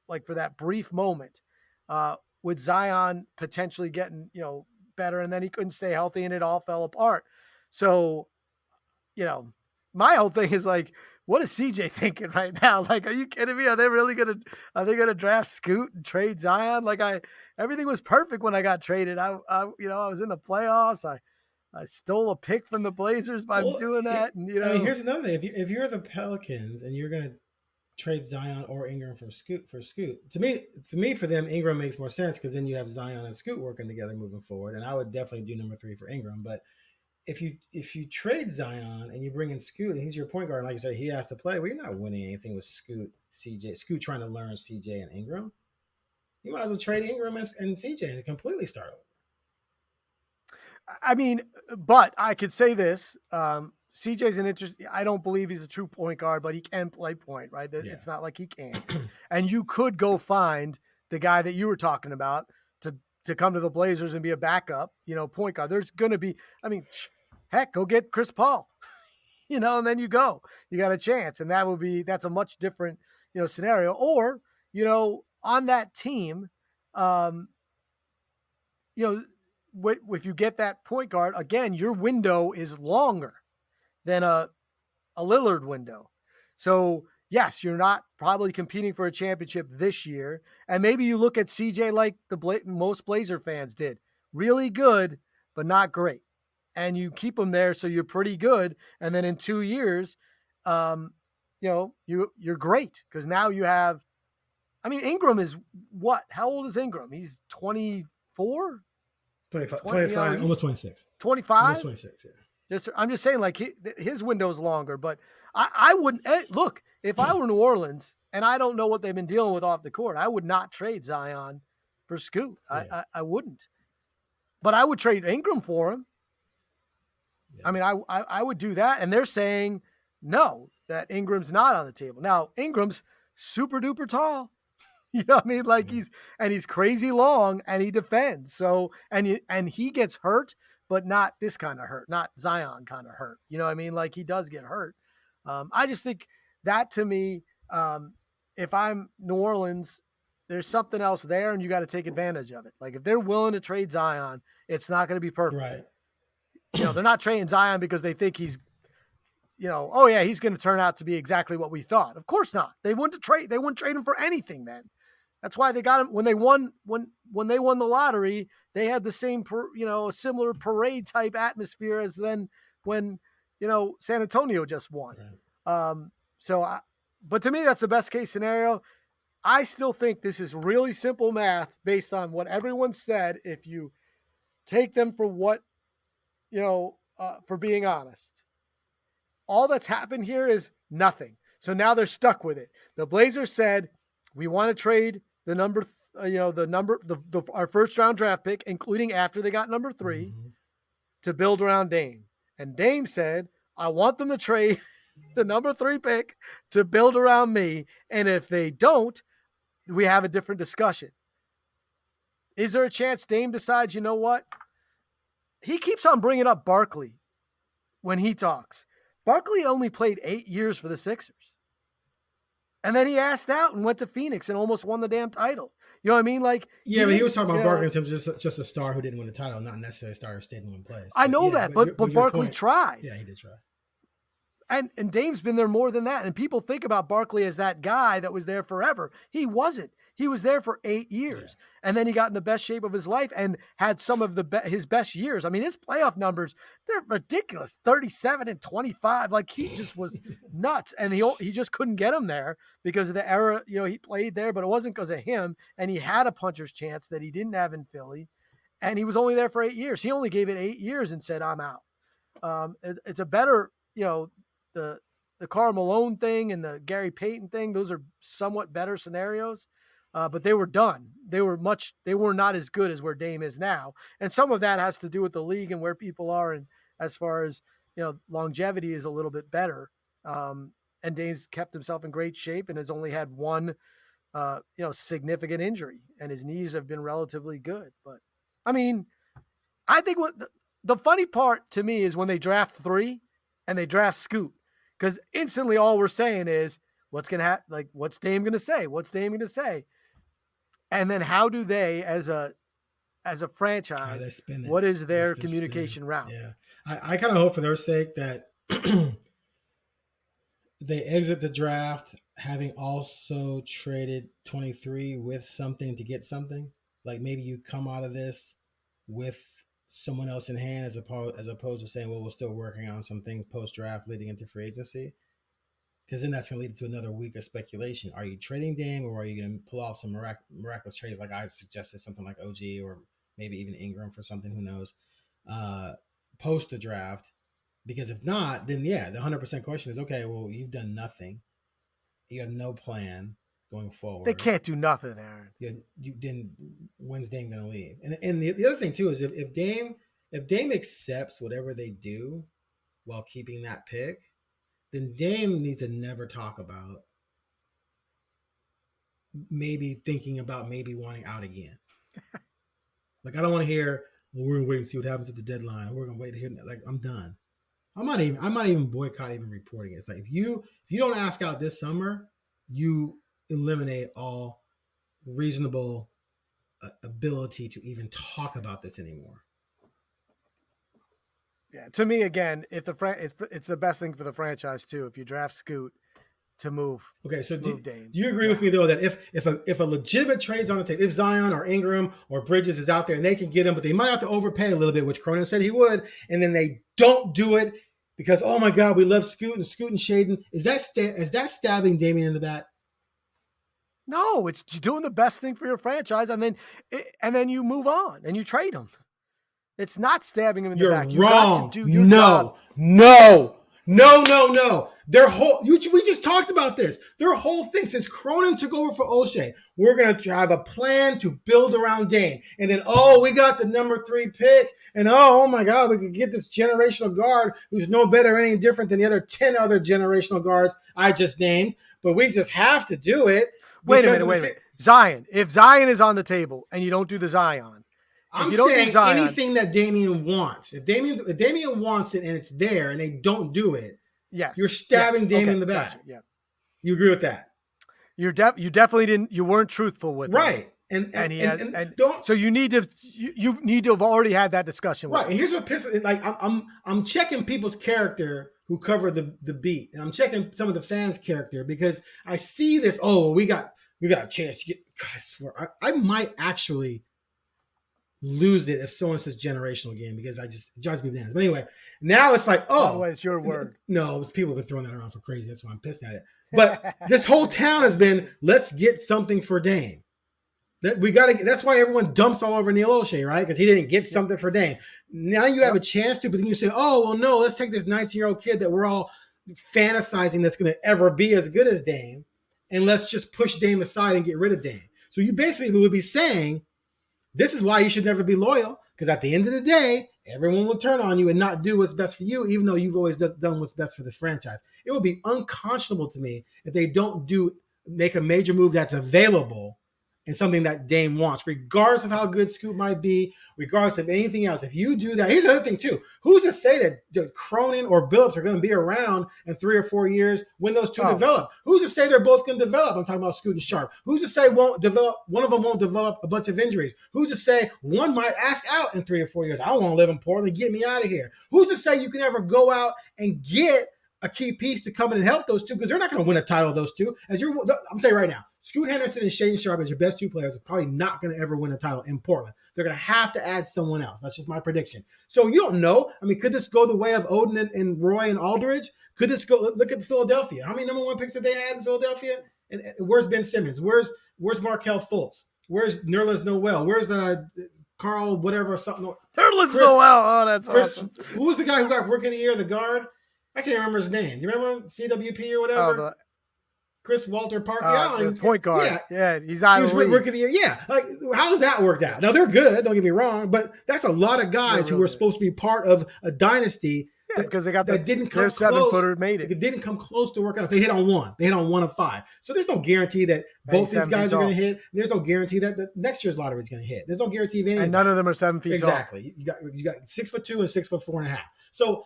like for that brief moment, with Zion potentially getting, better, and then he couldn't stay healthy and it all fell apart. So, my whole thing is like, what is CJ thinking right now? Like, are you kidding me? Are they gonna draft Scoot and trade Zion? Like everything was perfect when I got traded. I was in the playoffs. I stole a pick from the Blazers by doing that. And here's another thing. If you're the Pelicans and you're gonna trade Zion or Ingram for Scoot, to me, for them, Ingram makes more sense because then you have Zion and Scoot working together moving forward. And I would definitely do number 3 for Ingram, but if you trade Zion and you bring in Scoot and he's your point guard, and like you said, he has to play, well, you're not winning anything with Scoot trying to learn CJ and Ingram. You might as well trade Ingram and CJ and completely start over. I mean, but I could say this, CJ's an interesting, I don't believe he's a true point guard, but he can play point, right? Yeah. It's not like he can't. And you could go find the guy that you were talking about to come to the Blazers and be a backup, point guard. There's going to be, heck, go get Chris Paul, and then you got a chance. And that's a much different, scenario. Or, on that team, if you get that point guard, again, your window is longer than a Lillard window. So yes, you're not probably competing for a championship this year. And maybe you look at CJ like most Blazer fans did. Really good, but not great. And you keep him there so you're pretty good. And then in 2 years, you're great because now you have – Ingram is what? How old is Ingram? He's 24? 25, almost 26. 25? Almost 26, yeah. I'm just saying, like, his window is longer. But I wouldn't – look, if I were New Orleans and I don't know what they've been dealing with off the court, I would not trade Zion for Scoot. Yeah. I wouldn't. But I would trade Ingram for him. Yeah. I would do that. And they're saying no, that Ingram's not on the table. Now, Ingram's super duper tall. You know what I mean? Like he's crazy long and he defends. So, and he gets hurt, but not this kind of hurt, not Zion kind of hurt. You know what I mean? Like he does get hurt. I just think that to me, if I'm New Orleans, there's something else there and you got to take advantage of it. Like if they're willing to trade Zion, it's not going to be perfect. Right. They're not trading Zion because they think he's, oh yeah, he's going to turn out to be exactly what we thought. Of course not. They wouldn't trade him for anything then. That's why they got him when they won the lottery. They had the same a similar parade type atmosphere as then when San Antonio just won. Right. But to me, that's the best case scenario. I still think this is really simple math based on what everyone said. If you take them for what for being honest, all that's happened here is nothing. So now they're stuck with it. The Blazers said, we want to trade the number, our first round draft pick, including after they got number 3, to build around Dame. And Dame said, I want them to trade the number 3 pick to build around me. And if they don't, we have a different discussion. Is there a chance Dame decides, you know what? He keeps on bringing up Barkley when he talks. Barkley only played 8 years for the Sixers. And then he asked out and went to Phoenix and almost won the damn title. You know what I mean? Like, yeah, but he was talking about Barkley in terms of just a star who didn't win the title, not necessarily a star who stayed in one place. I know that, but Barkley tried. Yeah, he did try. And Dame's been there more than that. And people think about Barkley as that guy that was there forever. He wasn't. He was there for 8 years. Yeah. And then he got in the best shape of his life and had some of his best years. I mean, his playoff numbers, they're ridiculous. 37 and 25. Like, he just was nuts. And he just couldn't get him there because of the era, he played there, but it wasn't because of him. And he had a puncher's chance that he didn't have in Philly. And he was only there for 8 years. He only gave it 8 years and said, I'm out. It's a better, the Karl Malone thing and the Gary Payton thing, those are somewhat better scenarios. But they were done. They were not as good as where Dame is now. And some of that has to do with the league and where people are. And as far as, longevity is a little bit better. And Dame's kept himself in great shape and has only had one, significant injury, and his knees have been relatively good. But I mean, I think what the funny part to me is when they draft 3 and they draft Scoot, because instantly all we're saying is what's going to happen? Like, what's Dame going to say? What's Dame going to say? And then how do they, as a franchise, what is their communication route? Yeah. I kind of hope for their sake that they exit the draft having also traded 23 with something to get something. Like, maybe you come out of this with someone else in hand as opposed to saying, well, we're still working on some things post-draft leading into free agency. Because then that's going to lead to another week of speculation. Are you trading Dame, or are you going to pull off some miraculous trades like I suggested, something like OG or maybe even Ingram for something, who knows, post the draft? Because if not, then the 100% question is, okay, well, you've done nothing. You have no plan going forward. They can't do nothing, Aaron. Then when's Dame going to leave? And the other thing too is if Dame accepts whatever they do while keeping that pick, then Dame needs to never talk about maybe thinking about maybe wanting out again. Like, I don't want to hear, well, we're going to wait and see what happens at the deadline. We're going to wait to hear. Like, I'm done. I might even boycott even reporting it. It's like, if you don't ask out this summer, you eliminate all reasonable ability to even talk about this anymore. Yeah, to me, again, it's the best thing for the franchise too. If you draft Scoot to move, okay. So do Dame. You agree with me though that if a legitimate trade's on the table, if Zion or Ingram or Bridges is out there and they can get him, but they might have to overpay a little bit, which Cronin said he would, and then they don't do it because, oh my God, we love Scoot and Shaden, is that stabbing Damian in the back? No, it's doing the best thing for your franchise, and then you move on and you trade him. It's not stabbing him in the back. You're wrong. Got to do your job. No. Their whole we just talked about this. Their whole thing since Cronin took over for O'Shea, we're gonna have a plan to build around Dame, and then we got the number 3 pick, and oh my God, we could get this generational guard who's no better or any different than the other 10 other generational guards I just named, but we just have to do it. Wait a minute. Zion. If Zion is on the table and you don't do the Zion. I'm saying anything that Damian wants. If Damian wants it and it's there and they don't do it, yes, you're stabbing Damian in the back. Gotcha. Yeah, you agree with that? You definitely didn't. You weren't truthful with right. And don't. So you need to have already had that discussion. Right. And here's what pisses. Like I'm checking people's character who cover the beat, and I'm checking some of the fans' character because I see this. Oh, we got We got a chance to get. God, I swear, I might actually lose it if someone says generational game because it drives me bananas. But anyway, now it's like, By the way, it's your word. No, people have been throwing that around for crazy. That's why I'm pissed at it. But this whole town has been, let's get something for Dame. That's why everyone dumps all over Neil O'Shea, right? Because he didn't get something for Dame. Now you have a chance to, but then you say, oh, well, no, let's take this 19-year-old kid that we're all fantasizing that's going to ever be as good as Dame, and let's just push Dame aside and get rid of Dame. So you basically would be saying, this is why you should never be loyal, because at the end of the day, everyone will turn on you and not do what's best for you, even though you've always done what's best for the franchise. It would be unconscionable to me if they don't make a major move that's available and something that Dame wants, regardless of how good Scoot might be, regardless of anything else. If you do that, here's the other thing too. Who's to say that Cronin or Billups are going to be around in 3 or 4 years when those two develop? Who's to say they're both going to develop? I'm talking about Scoot and Sharp. Who's to say one of them won't develop a bunch of injuries? Who's to say one might ask out in 3 or 4 years? I don't want to live in Portland. Get me out of here. Who's to say you can ever go out and get a key piece to come in and help those two? Because they're not going to win a title, those two. I'm saying right now, Scoot Henderson and Shaden Sharp as your best two players are probably not going to ever win a title in Portland. They're going to have to add someone else. That's just my prediction. So you don't know. I mean, could this go the way of Odin and Roy and Aldridge? Could this go? Look at Philadelphia. How many number one picks did they had in Philadelphia? And where's Ben Simmons? Where's Markelle Fultz? Where's Nerlens Noel? Where's Carl whatever something? Nerlens Noel. Oh, that's awesome. Who was the guy who got Rookie of the Year, the guard? I can't remember his name. Do you remember CWP or whatever? Chris Walter Parker. The point guard. Yeah, he's out of the league. Rookie of the Year. Yeah. Like, how's that worked out? Now, they're good. Don't get me wrong. But that's a lot of guys who were supposed to be part of a dynasty. Yeah, because they got that didn't come their close. 7-footer made it. It didn't come close to working out. They hit on one. They hit on 1 of 5. So there's no guarantee that both these guys are going to hit. There's no guarantee that the next year's lottery is going to hit. There's no guarantee of anything. And none of them are 7 feet tall. Exactly. You got 6'2" and 6'4.5. So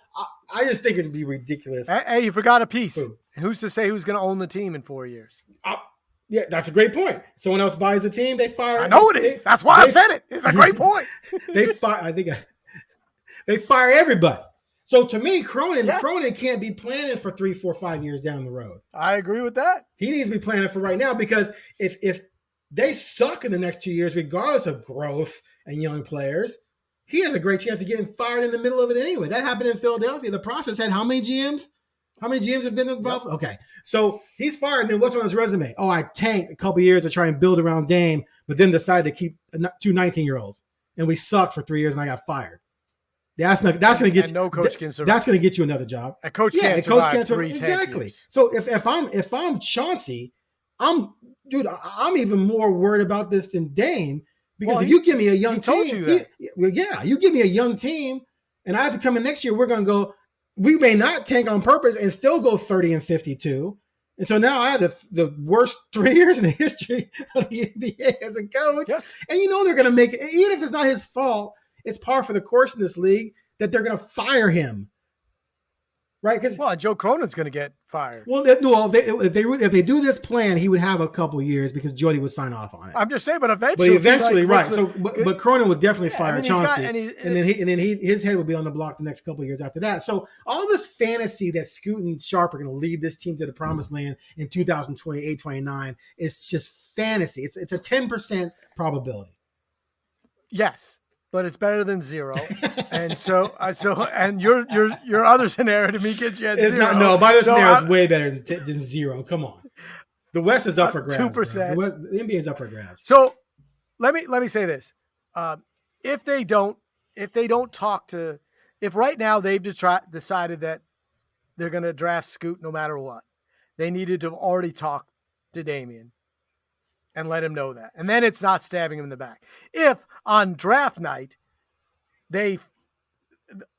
I just think it'd be ridiculous. Hey, you forgot a piece. Who's to say who's going to own the team in 4 years? Yeah, that's a great point. Someone else buys the team, they fire. I know it is. That's why I said it. It's a great point. They fire everybody. So to me, Cronin can't be planning for 3, 4, 5 years down the road. I agree with that. He needs to be planning for right now, because if they suck in the next 2 years, regardless of growth and young players, he has a great chance of getting fired in the middle of it anyway. That happened in Philadelphia. The process had how many GMs? How many GMs have been involved? Yep. Okay. So he's fired. And then what's on his resume? Oh, I tanked a couple years to try and build around Dame, but then decided to keep 2 19-year-olds. And we sucked for 3 years and I got fired. That's going to get you. No coach can survive. That's going to get you another job. A coach can't survive 3 exactly. years. So if I'm Chauncey, I'm even more worried about this than Dame, because if you give me a young team, you give me a young team, and I have to come in next year. We're going to go. We may not tank on purpose and still go 30 and 52. And so now I have the worst 3 years in the history of the NBA as a coach. Yes. And they're going to make it, even if it's not his fault, it's par for the course in this league that they're going to fire him. Right? Well, Joe Cronin's going to get fired. Well, if they do this plan, he would have a couple years because Jody would sign off on it. I'm just saying, but eventually, right? But Cronin would definitely fire Chauncey, and then his head would be on the block the next couple of years after that. So all this fantasy that Scoot and Sharp are going to lead this team to the promised land in 2028, 29, it's just fantasy. It's a 10% probability. Yes. But it's better than 0, and and your other scenario to me gets you at 0. My other scenario is way better than 0. Come on, the West is up for grabs. 2%. The NBA is up for grabs. So let me say this: if they don't talk to, if right now they've decided that they're going to draft Scoot no matter what, they needed to have already talked to Damian and let him know that. And then it's not stabbing him in the back. If on draft night,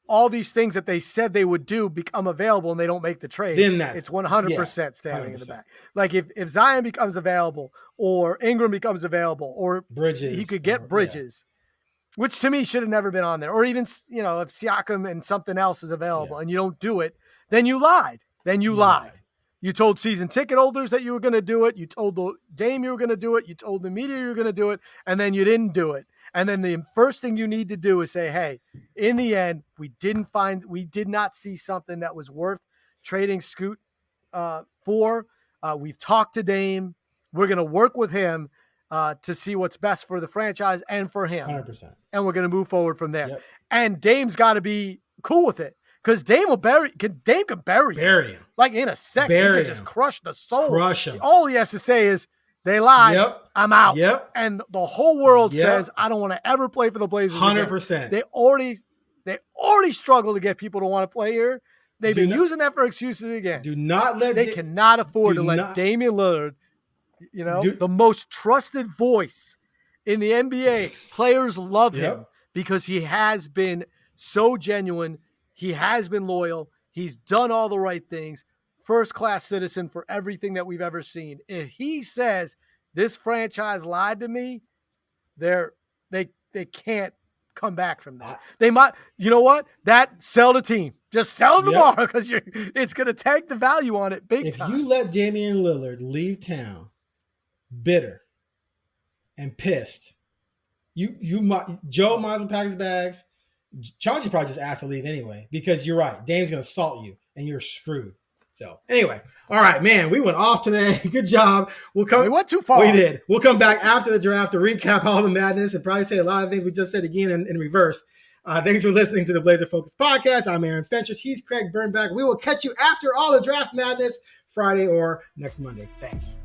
all these things that they said they would do become available and they don't make the trade, then it's 100% stabbing 100%. In the back. Like if Zion becomes available or Ingram becomes available or Bridges, he could get Bridges, which to me should have never been on there. Or even, if Siakam and something else is available and you don't do it, then you lied. You told season ticket holders that you were going to do it. You told the Dame you were going to do it. You told the media you were going to do it. And then you didn't do it. And then the first thing you need to do is say, hey, in the end, we did not see something that was worth trading Scoot for. We've talked to Dame. We're going to work with him to see what's best for the franchise and for him. 100%. And we're going to move forward from there. Yep. And Dame's got to be cool with it because Dame can bury him. Like in a second. He can just crush the soul. Crush him. All he has to say is, they lied. Yep. I'm out. Yep. And the whole world says, I don't want to ever play for the Blazers 100%. again. They already struggle to get people to want to play here. They've been using that for excuses again. They cannot afford to let Damian Lillard, the most trusted voice in the NBA. Players love him because he has been so genuine. He has been loyal. He's done all the right things. First-class citizen for everything that we've ever seen. If he says this franchise lied to me, they can't come back from that. They might, you know what? Sell the team. Just sell them tomorrow because it's going to tank the value on it big time. If you let Damian Lillard leave town bitter and pissed, Joe might as well pack his bags. Chauncey probably just asked to leave anyway because you're right. Dame's going to assault you and you're screwed. So anyway, all right, man, we went off today. Good job. We went too far. We did. We'll come back after the draft to recap all the madness and probably say a lot of things we just said again in reverse. Thanks for listening to the Blazer Focus Podcast. I'm Aaron Fentress. He's Craig Birnbach. We will catch you after all the draft madness Friday or next Monday. Thanks.